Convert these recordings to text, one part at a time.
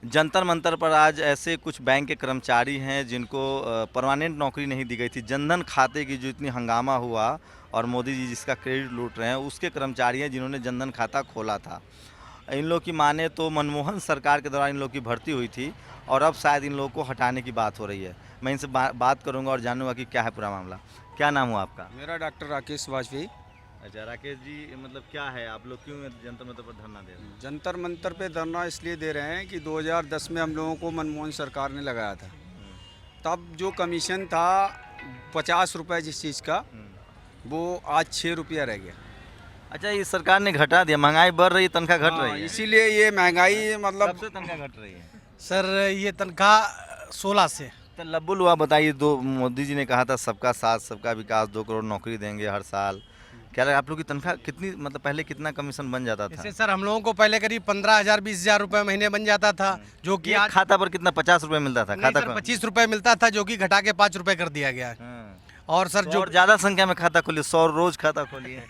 जंतर मंतर पर आज ऐसे कुछ बैंक के कर्मचारी हैं जिनको परमानेंट नौकरी नहीं दी गई थी। जनधन खाते की जो इतनी हंगामा हुआ और मोदी जी जिसका क्रेडिट लूट रहे हैं, उसके कर्मचारी हैं जिन्होंने जनधन खाता खोला था। इन लोग की माने तो मनमोहन सरकार के दौरान इन लोग की भर्ती हुई थी और अब शायद इन लोगों को हटाने की बात हो रही है। मैं इनसे बात करूंगा और जानूंगा कि क्या है पूरा मामला। क्या नाम हुआ आपका? मेरा डॉक्टर राकेश वाजपेयी। अच्छा राकेश जी, मतलब क्या है, आप लोग क्यों जंतर मंतर पर धरना दे रहे हैं? जंतर मंतर पे धरना इसलिए दे रहे हैं कि 2010 में हम लोगों को मनमोहन सरकार ने लगाया था। तब जो कमीशन था 50 रुपये जिस चीज़ का, वो आज 6 रुपया रह गया। अच्छा, ये सरकार ने घटा दिया, महंगाई बढ़ रही है, तनख्वाह घट रही है। इसीलिए ये महंगाई मतलब सबसे तनख्वाह घट रही है सर। ये तनख्वाह 16 से। तो लब्बुल हुआ, बताइए। दो मोदी जी ने कहा था सबका साथ सबका विकास, 2 करोड़ नौकरी देंगे हर साल। क्या लगा आप लोग की तनख्वाह कितनी, मतलब पहले कितना कमीशन बन जाता था? जैसे सर हम लोगों को पहले करीब 15,000 20,000 रुपये महीने बन जाता था, जो कि आज खाता पर कितना 50 रुपये मिलता था? खाता पर 25 रुपये मिलता था, जो कि घटा के 5 रुपये कर दिया गया है। और सर जो और ज़्यादा संख्या में खाता खोलिए, 100 रोज खाता खोलिए।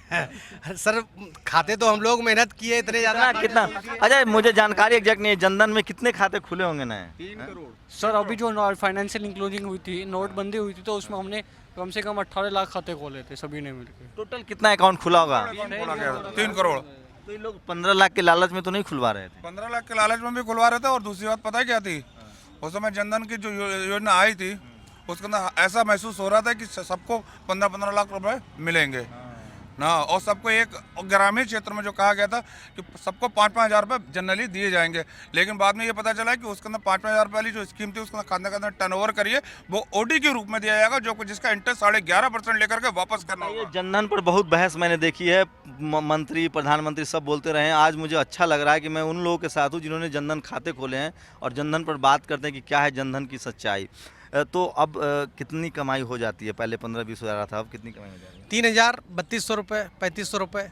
सर खाते तो हम लोग मेहनत किए इतने ज़्यादा। कितना? अच्छा, मुझे जानकारी एग्जैक्ट नहीं है, जनधन में कितने खाते खुले होंगे ना? 3 करोड़। सर अभी जो फाइनेंशियल इंक्लूडिंग हुई थी, नोटबंदी हुई थी, तो उसमें हमने कम से कम 18 लाख खाते खोले थे सभी ने मिलकर। टोटल कितना अकाउंट खुला होगा? 3 करोड़। तो ये लोग 15 लाख के लालच में तो नहीं खुलवा रहे थे? 15 लाख के लालच में भी खुलवा रहे थे। और दूसरी बात पता है क्या थी? उस समय जनधन की जो योजना आई थी, उसके अंदर ऐसा महसूस हो रहा था कि सबको 15-15 लाख रुपए मिलेंगे ना। और सबको एक ग्रामीण क्षेत्र में जो कहा गया था कि सबको 5-5 हज़ार रुपये जनरली दिए जाएंगे, लेकिन बाद में ये पता चला कि उसके अंदर 5-5 हज़ार रुपये वाली जो स्कीम थी, उसके अंदर खाते खाते टर्नओवर करिए, वो ओडी के रूप में दिया जाएगा, जो जिसका इंटरेस्ट 11.5% लेकर के वापस करना ये होगा। जनधन पर बहुत बहस मैंने देखी है, मंत्री प्रधानमंत्री सब बोलते रहे हैं। आज मुझे अच्छा लग रहा है कि मैं उन लोगों के साथ हूँ जिन्होंने जनधन खाते खोले हैं और जनधन पर बात करते हैं कि क्या है जनधन की सच्चाई। तो अब कितनी कमाई हो जाती है? पहले 15-20 हज़ार था, अब कितनी कमाई हो जाती है? 3,000 3200 रुपये 3500 रुपये।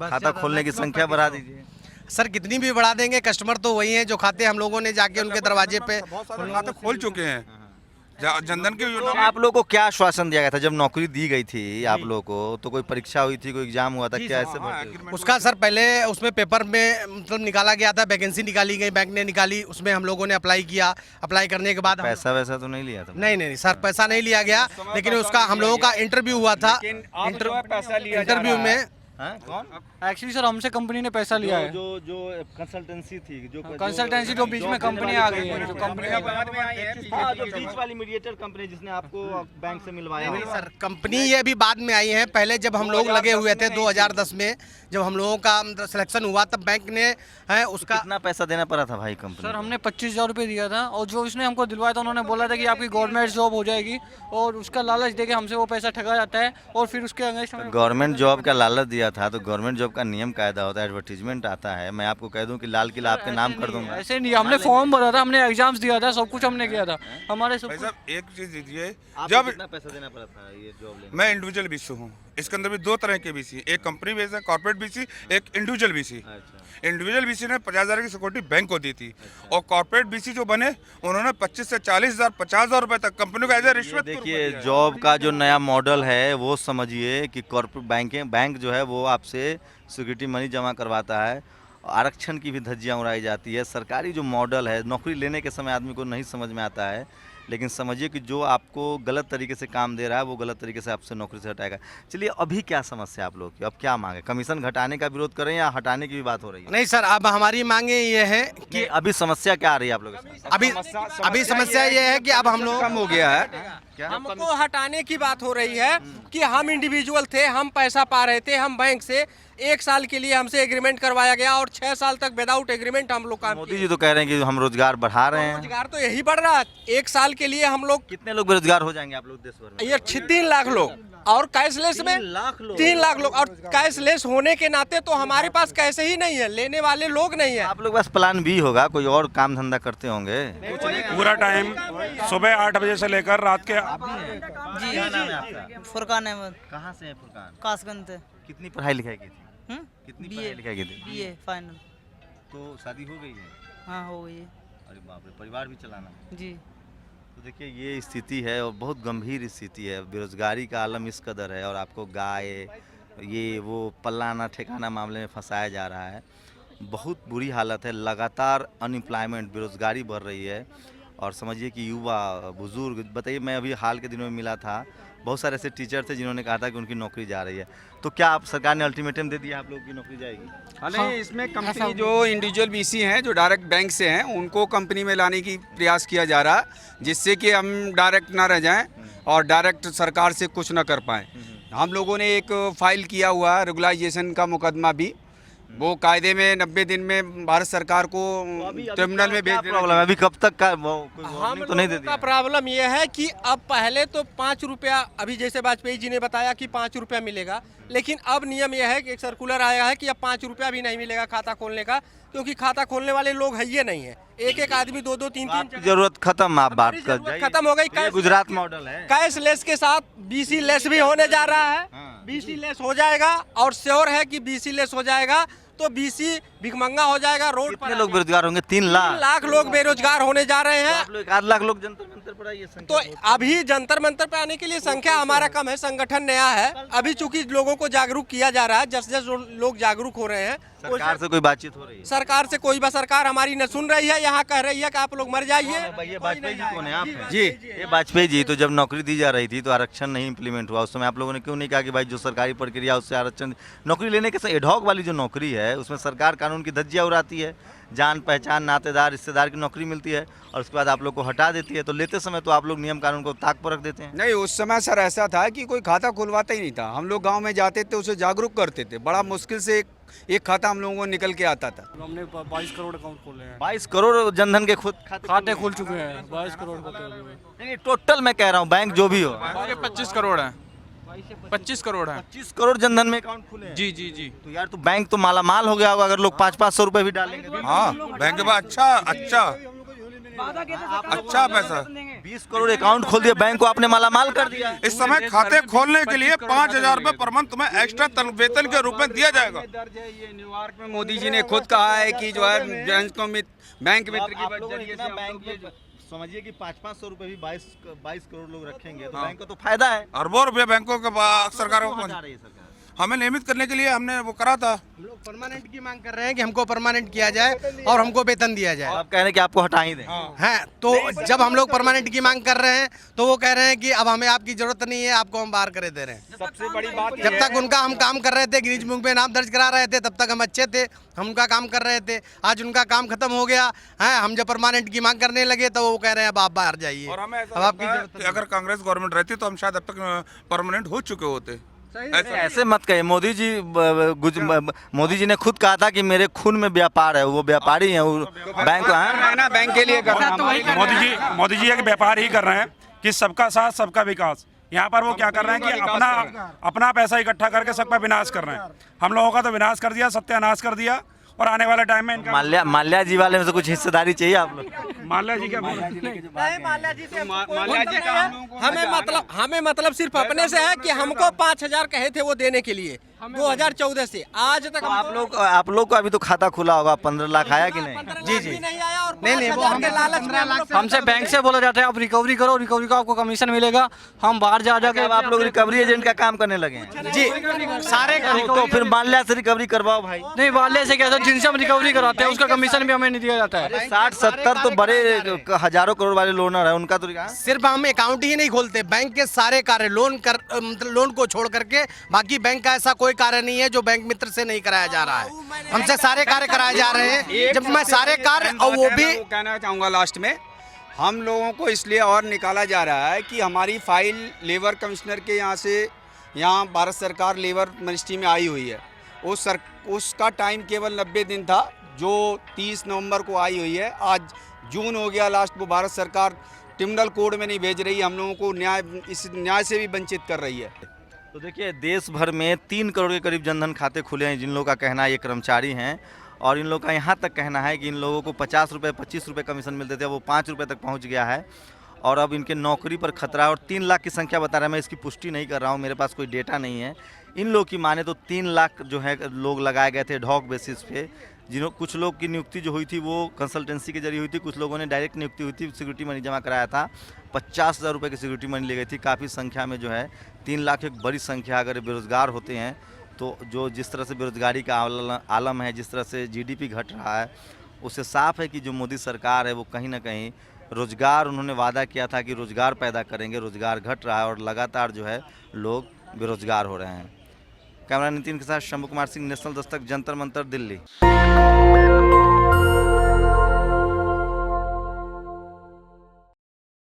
खाता खोलने की संख्या बढ़ा दीजिए। सर कितनी भी बढ़ा देंगे, कस्टमर तो वही हैं जो खाते हम लोगों ने जाके उनके दरवाजे पे बहुत सारे खाते खोल चुके हैं जनधन की तो योजना में। आप लोगों को क्या आश्वासन दिया गया था जब नौकरी दी गई थी आप लोगों को? तो कोई परीक्षा हुई थी, कोई एग्जाम हुआ था, क्या ऐसे भर्ती हुई? उसका सर पहले उसमें पेपर में मतलब निकाला गया था, वैकेंसी निकाली गई, बैंक ने निकाली, उसमें हम लोगों ने अप्लाई किया। अप्लाई करने के बाद पैसा वैसा तो नहीं लिया था? नहीं सर, पैसा नहीं लिया गया, लेकिन उसका हम लोगों का इंटरव्यू हुआ था। इंटरव्यू में कौन? एक्चुअली सर हमसे कंपनी ने पैसा लिया है। जो कंसल्टेंसी थी, जो कंसल्टेंसी जो बीच में कंपनी आ गई है, जो कंपनी हाँ, जो बीच वाली मीडिएटर कंपनी जिसने आपको बैंक से मिलवाया। नहीं सर, कंपनी ये अभी बाद में आई है। पहले जब हम लोग लगे हुए थे 2010 में, जब हम लोगों का सिलेक्शन हुआ, तब बैंक ने है उसका कितना पैसा देना पड़ा था भाई कंपनी? सर हमने 25,000 रुपये दिया था, और जो इसने हमको दिलवाया था उन्होंने बोला था कि आपकी गवर्नमेंट जॉब हो जाएगी, और उसका लालच देके हमसे वो पैसा ठगा जाता है, और फिर उसके अगेंस्ट हमें गवर्नमेंट जॉब का लालच दिया था तो गवर्नमेंट जॉब का नियम कायदा होता है, एडवर्टीजमेंट आता है। मैं आपको कह दूं कि लाल किला आपके नाम कर दूंगा। ऐसे नहीं, हमने फॉर्म भरा था, हमने एग्जाम्स दिया था, सब कुछ हमने किया था, हमारे सब भाई साहब एक चीज दीजिए, आपको जब कितना पैसा देना पड़ा था ये जॉब लेने? मैं इंडिविजुअल बीसी हूँ, इसके अंदर भी 2 तरह के बीसी, एक कंपनी बेस है कॉर्पोरेट बीसी, एक इंडिविजुअल बीसी। अच्छा। इंडिविजुअल बीसी ने 50,000 की सिक्योरिटी बैंक को दी थी, और कॉर्पोरेट बीसी जो बने उन्होंने 25 से 40,000 50,000 रुपए तक कंपनी को एज ए रिश्वत के रूप में देखिए, दिया है। जॉब का जो नया मॉडल है वो समझिए कि कॉर्पोरेट बैंक जो है वो आपसे सिक्योरिटी मनी जमा करवाता है, आरक्षण की भी धज्जियां उड़ाई जाती है। सरकारी जो मॉडल है, नौकरी लेने के समय आदमी को नहीं समझ में आता है, लेकिन समझिए कि जो आपको गलत तरीके से काम दे रहा है वो गलत तरीके से आपसे नौकरी से हटाएगा। चलिए, अभी क्या समस्या आप लोग की, अब क्या मांगे? कमीशन घटाने का विरोध करें या हटाने की भी बात हो रही है? नहीं सर, अब हमारी मांगे ये है कि अभी समस्या क्या आ रही है आप लोगों के साथ? अभी समस्या ये है कि अब हम लोग कम हो गया है। हमको हटाने की बात हो रही है कि हम इंडिविजुअल थे, हम पैसा पा रहे थे, हम बैंक से 1 साल के लिए हमसे एग्रीमेंट करवाया गया, और 6 साल तक विदाउट एग्रीमेंट हम लोग काम मोदी जी तो कह रहे हैं कि हम रोजगार बढ़ा रहे हैं। रोजगार तो यही बढ़ रहा है। 1 साल के लिए हम लोग कितने लोग बेरोजगार हो जाएंगे आप लोग देश भर में? ये 3 लाख लोग, और कैशलेस में 3 लाख लोग, और कैशलेस होने के नाते तो हमारे पास कैसे ही नहीं है, लेने वाले लोग नहीं है। आप लोग बस प्लान बी होगा, कोई और काम धंधा करते होंगे। पूरा टाइम सुबह 8 बजे से लेकर रात के जी क्या नाम है आपका? फुरकान अहमद, कहाँ से है फुरकान? कासगंज से। कितनी पढ़ाई लिखाई की थी? कितनी पढ़ाई लिखाई की थी? BA final. तो शादी हो गई है? हाँ हो गई है अरे बाप रे, परिवार भी चलाना है। जी। तो देखिए, ये स्थिति है और बहुत गंभीर स्थिति है। बेरोजगारी का आलम इस कदर है और आपको गाय ये वो पल्लाना ठेकाना मामले में फंसाया जा रहा है। बहुत बुरी हालत है। लगातार अनएम्प्लॉयमेंट, बेरोजगारी बढ़ रही है। और समझिए कि युवा, बुजुर्ग, बताइए, मैं अभी हाल के दिनों में मिला था, बहुत सारे ऐसे टीचर थे जिन्होंने कहा था कि उनकी नौकरी जा रही है। तो क्या आप सरकार ने अल्टीमेटम दे दिया आप लोगों की नौकरी जाएगी? हाँ, नहीं, इसमें कंपनी जो इंडिविजुअल बीसी हैं जो डायरेक्ट बैंक से हैं उनको कंपनी में लाने की प्रयास किया जा रहा है, जिससे कि हम डायरेक्ट ना रह जाएं और डायरेक्ट सरकार से कुछ ना कर पाएं। हम लोगों ने एक फाइल किया हुआ है रेगुलाइजेशन का मुकदमा भी, वो कायदे में 90 दिन में भारत सरकार को ट्रिब्यूनल में भेज देना। प्रॉब्लम है अभी, कब तक का वो कोई हम वार्निंग तो नहीं दे लोगों का दिया? प्रॉब्लम यह है कि अब पहले तो 5 रुपया, अभी जैसे वाजपेयी जी ने बताया कि 5 रुपया मिलेगा, लेकिन अब नियम यह है कि एक सर्कुलर आया है कि अब 5 रुपया भी नहीं मिलेगा खाता खोलने का, क्योंकि खाता खोलने वाले लोग है ही नहीं है। एक एक आदमी 2-2 3-3 जरूरत खत्म, आप बात कर जरूरत जाइए। खत्म हो गई। ये गुजरात मॉडल है। कैशलेस के साथ बीसी लेस भी होने जा रहा है। बीसी लेस हो जाएगा और श्योर है कि बीसी लेस हो जाएगा तो बीसी भिखमंगा हो जाएगा। रोड कितने पर लोग बेरोजगार होंगे? 3 लाख। लाख लोग बेरोजगार होने जा रहे हैं। आप लोग 1 लाख लोग जंतर मंतर पर आइए। तो अभी जंतर मंतर पे आने के लिए संख्या हमारा कम है, संगठन नया है। अभी चूंकि लोगों को जागरूक किया जा रहा है, जस जस लोग जागरूक हो रहे हैं, सरकार से कोई बातचीत हो रही है? सरकार से कोई बा सरकार हमारी न सुन रही है। यहाँ कह रही है कि आप लोग मर जाइए। ये वाजपेयी जी कौन है? आप हैं? जी, ये वाजपेयी जी तो जब नौकरी दी जा रही थी तो आरक्षण नहीं इम्प्लीमेंट हुआ, उस समय आप लोगों ने क्यों नहीं कहा कि भाई जो सरकारी प्रक्रिया उससे आरक्षण? नौकरी लेने के एडहॉक वाली जो नौकरी है उसमें सरकार कानून की धज्जियां उड़ाती है, जान पहचान, नातेदार, रिश्तेदार की नौकरी मिलती है और उसके बाद आप लोग को हटा देती है। तो लेते समय तो आप लोग नियम कानून को ताक पर रख देते हैं। नहीं, उस समय सर ऐसा था कि कोई खाता खुलवाता ही नहीं था। हम लोग गांव में जाते थे, उसे जागरूक करते थे। बड़ा मुश्किल से एक खाता हम लोगों को निकल के आता था। हमने 22 करोड़ अकाउंट खोले हैं, 22 करोड़ जनधन के खुद खाते खुल चुके हैं। 22 करोड़ नहीं, टोटल मैं कह रहा हूँ, बैंक जो भी हो। 25 करोड़ है, 25 करोड़ है। 25 करोड़ जनधन में अकाउंट खुले हैं। जी जी जी। तो यार, तो बैंक तो माला माल हो गया होगा अगर लोग 500-500 रुपए भी डालेंगे तो। हाँ, बैंक के पास अच्छा पैसा। 20 करोड़ अकाउंट खोल दिया, बैंक को आपने माला माल कर दिया। इस समय खाते खोलने के लिए 5,000 रुपए पर मंथ तुम्हें एक्स्ट्रा वेतन के रूप में दिया जाएगा। ये न्यूयॉर्क में मोदी जी ने खुद कहा है कि जो है बैंक मित्र की आप लोगों ने ना बैंक में समझिए कि 500-500 रुपए भी 22 करोड़ लोग रखेंगे तो बैंक को तो फायदा है। अरबों रुपए बैंकों के सरकारों को जा रही है सरकार। हमें नियमित करने के लिए हमने वो करा था। हम लोग परमानेंट की मांग कर रहे हैं कि हमको परमानेंट किया जाए और हमको वेतन दिया जाए। आप कह रहे हैं कि आपको हटा ही दें। हैं तो जब हम लोग परमानेंट की मांग कर रहे हैं तो वो कह रहे हैं कि अब हमें आपकी जरूरत नहीं है, आपको हम बाहर करे दे रहे हैं। सबसे बड़ी बात जब तक उनका हम काम कर रहे थे, गिनीज बुक में नाम दर्ज करा रहे थे, तब तक हम अच्छे थे, हम उनका काम कर रहे थे। आज उनका काम खत्म हो गया है, हम जब परमानेंट की मांग करने लगे तो वो कह रहे हैं अब आप बाहर जाइए। और हमें अब आपकी जरूरत कि अगर कांग्रेस गवर्नमेंट रहती तो हम शायद अब तक परमानेंट हो चुके होते। ऐसे मत कहिए। मोदी जी ने खुद कहा था कि मेरे खून में व्यापार है, वो व्यापारी हैं, वो बैंक ना बैंक के लिए करना। मोदी जी एक व्यापार ही कर रहे हैं कि सबका साथ सबका विकास। यहाँ पर वो क्या कर रहे हैं कि अपना पैसा इकट्ठा करके सबका विनाश कर रहे हैं। हम लोगों का तो विनाश कर दिया, सत्यानाश कर दिया और आने वाले टाइम में इनका माल्या जी वाले में से कुछ हिस्सेदारी चाहिए आप लोग? माल्या जी क्या बोल माल्या जी से हमें मतलब सिर्फ अपने से है कि हमको 5,000 कहे थे वो देने के लिए 2014 से आज तक। आप लोग को अभी तो खाता खुला होगा, 15 लाख आया कि नहीं? जी जी नहीं आया। और नहीं, वो हम 15 लाख हमसे बैंक से बोला जाता है आप रिकवरी करो, रिकवरी का आपको कमीशन मिलेगा। हम बाहर जा जाके अब आप लोग रिकवरी एजेंट का काम करने लगे हैं जी सारे तो फिर माल्या से रिकवरी करवाओ भाई। नहीं, वाले से क्या, जिनसे हम रिकवरी कराते हैं उसका कमीशन भी हमें नहीं दिया जाता है। 60-70 तो बड़े हजारों करोड़ वाले लोनर है, उनका तो सिर्फ हम अकाउंट ही नहीं खोलते, बैंक के सारे कार्य मतलब लोन को छोड़ करके बाकी बैंक का ऐसा कोई कार्य नहीं है जो बैंक मित्र से नहीं कराया जा रहा है। हमसे सारे कार्य कराए जा रहे हैं। जब मैं सारे कार्य और वो भी कहना चाहूँगा लास्ट में, हम लोगों को इसलिए और निकाला जा रहा है कि हमारी फाइल लेबर कमिश्नर के यहाँ भारत सरकार लेबर मिनिस्ट्री में आई हुई है। उसका टाइम केवल 90 दिन था, जो 30 नवंबर को आई हुई है। आज जून हो गया लास्ट, वो भारत सरकार ट्रिब्यूनल कोर्ट में नहीं भेज रही, हम लोगों को इस न्याय से भी वंचित कर रही है। तो देखिए, देश भर में 3 करोड़ के करीब जनधन खाते खुले हैं, जिन लोगों का कहना है ये कर्मचारी हैं। और इन लोगों का यहाँ तक कहना है कि इन लोगों को 50 रुपये 25 रुपये कमीशन मिलते थे, वो 5 रुपये तक पहुँच गया है। और अब इनके नौकरी पर खतरा है। और 3 लाख की संख्या बता रहा है, मैं इसकी पुष्टि नहीं कर रहा हूँ, मेरे पास कोई डेटा नहीं है। इन लोगों की माने तो 3 लाख जो है लोग लगाए गए थे ढॉक बेसिस पे, कुछ लोग की नियुक्ति जो हुई थी वो कंसल्टेंसी के जरिए हुई थी, कुछ लोगों ने डायरेक्ट नियुक्ति हुई थी, सिक्योरिटी मनी जमा कराया था, 50,000 रुपये की सिक्योरिटी मनी ली गई थी। काफ़ी संख्या में जो है 3 लाख एक बड़ी संख्या। अगर बेरोजगार होते हैं तो जो जिस तरह से बेरोजगारी का आलम है, जिस तरह से जीडीपी घट रहा है, उससे साफ है कि जो मोदी सरकार है वो कहीं ना कहीं रोजगार, उन्होंने वादा किया था कि रोजगार पैदा करेंगे, रोजगार घट रहा है और लगातार जो है लोग बेरोजगार हो रहे हैं। कैमरा नितिन के साथ शंभू कुमार सिंह, नेशनल दस्तक, जंतर मंतर, दिल्ली।